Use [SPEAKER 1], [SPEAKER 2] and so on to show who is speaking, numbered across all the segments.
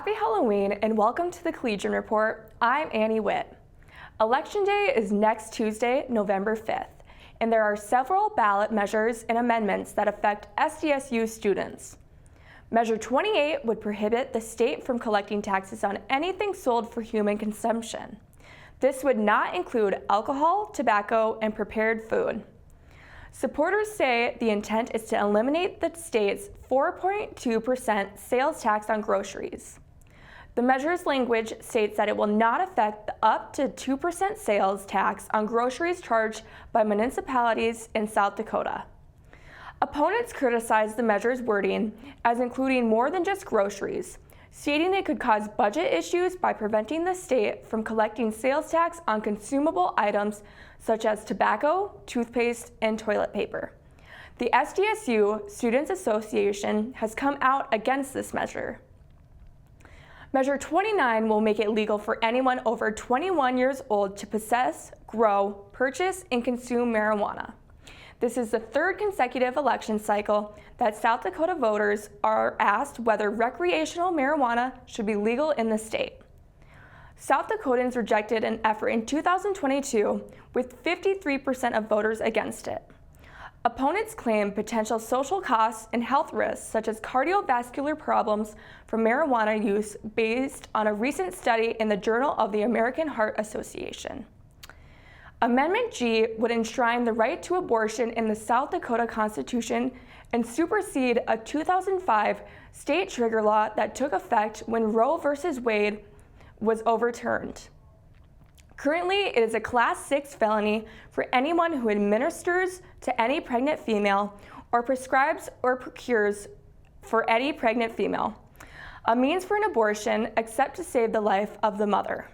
[SPEAKER 1] Happy Halloween and welcome to the Collegian Report. I'm Annie Witt. Election Day is next Tuesday, November 5th, and there are several ballot measures and amendments that affect SDSU students. Measure 28 would prohibit the state from collecting taxes on anything sold for human consumption. This would not include alcohol, tobacco, and prepared food. Supporters say the intent is to eliminate the state's 4.2% sales tax on groceries. The measure's language states that it will not affect the up to 2% sales tax on groceries charged by municipalities in South Dakota. Opponents criticize the measure's wording as including more than just groceries, stating it could cause budget issues by preventing the state from collecting sales tax on consumable items such as tobacco, toothpaste, and toilet paper. The SDSU Students Association has come out against this measure. Measure 29 will make it legal for anyone over 21 years old to possess, grow, purchase, and consume marijuana. This is the third consecutive election cycle that South Dakota voters are asked whether recreational marijuana should be legal in the state. South Dakotans rejected an effort in 2022 with 53% of voters against it. Opponents claim potential social costs and health risks such as cardiovascular problems from marijuana use based on a recent study in the Journal of the American Heart Association. Amendment G would enshrine the right to abortion in the South Dakota Constitution and supersede a 2005 state trigger law that took effect when Roe v. Wade was overturned. Currently, it is a Class 6 felony for anyone who administers to any pregnant female or prescribes or procures for any pregnant female a means for an abortion except to save the life of the mother.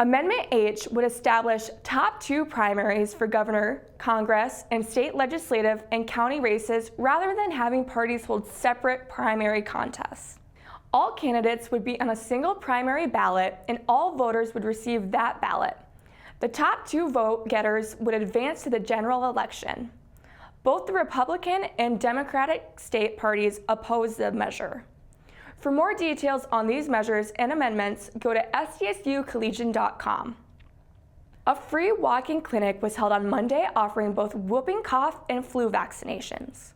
[SPEAKER 1] Amendment H would establish top 2 primaries for governor, Congress, and state legislative and county races rather than having parties hold separate primary contests. All candidates would be on a single primary ballot and all voters would receive that ballot. The top 2 vote getters would advance to the general election. Both the Republican and Democratic state parties oppose the measure. For more details on these measures and amendments, go to sdsucollegian.com. A free walk-in clinic was held on Monday offering both whooping cough and flu vaccinations.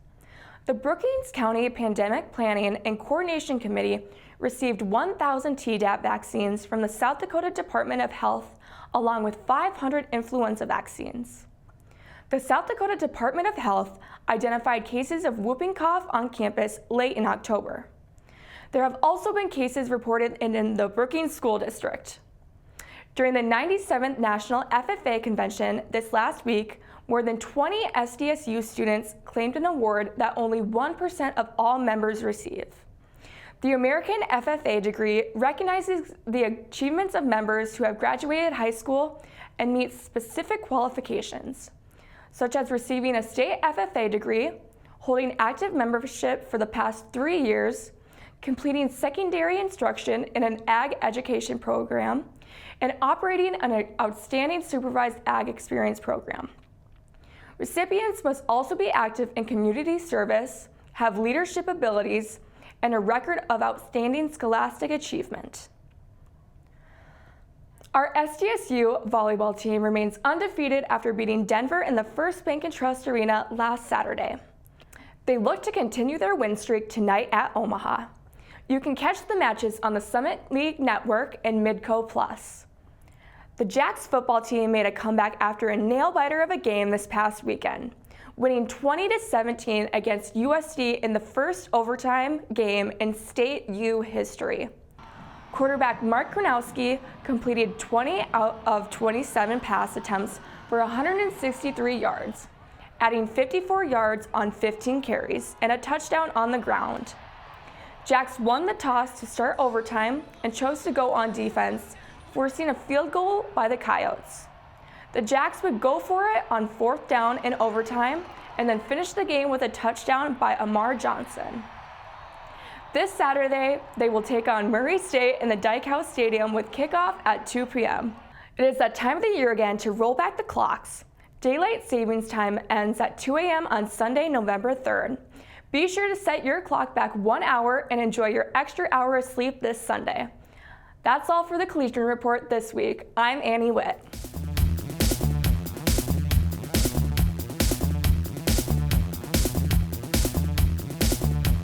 [SPEAKER 1] The Brookings County Pandemic Planning and Coordination Committee received 1,000 Tdap vaccines from the South Dakota Department of Health, along with 500 influenza vaccines. The South Dakota Department of Health identified cases of whooping cough on campus late in October. There have also been cases reported in the Brookings School District. During the 97th National FFA Convention this last week, more than 20 SDSU students claimed an award that only 1% of all members receive. The American FFA degree recognizes the achievements of members who have graduated high school and meet specific qualifications, such as receiving a state FFA degree, holding active membership for the past 3 years, completing secondary instruction in an ag education program, and operating an outstanding supervised ag experience program. Recipients must also be active in community service, have leadership abilities, and a record of outstanding scholastic achievement. Our SDSU volleyball team remains undefeated after beating Denver in the First Bank & Trust Arena last Saturday. They look to continue their win streak tonight at Omaha. You can catch the matches on the Summit League Network and Midco Plus. The Jacks football team made a comeback after a nail-biter of a game this past weekend, winning 20-17 against USD in the first overtime game in state U history. Quarterback Mark Kronowski completed 20 out of 27 pass attempts for 163 yards, adding 54 yards on 15 carries and a touchdown on the ground. Jacks won the toss to start overtime and chose to go on defense, forcing a field goal by the Coyotes. The Jacks would go for it on 4th down in overtime and then finish the game with a touchdown by Amar Johnson. This Saturday, they will take on Murray State in the Dyke House Stadium with kickoff at 2 p.m. It is that time of the year again to roll back the clocks. Daylight savings time ends at 2 a.m. on Sunday, November 3rd. Be sure to set your clock back 1 hour and enjoy your extra hour of sleep this Sunday. That's all for the Collegian Report this week. I'm Annie Witt.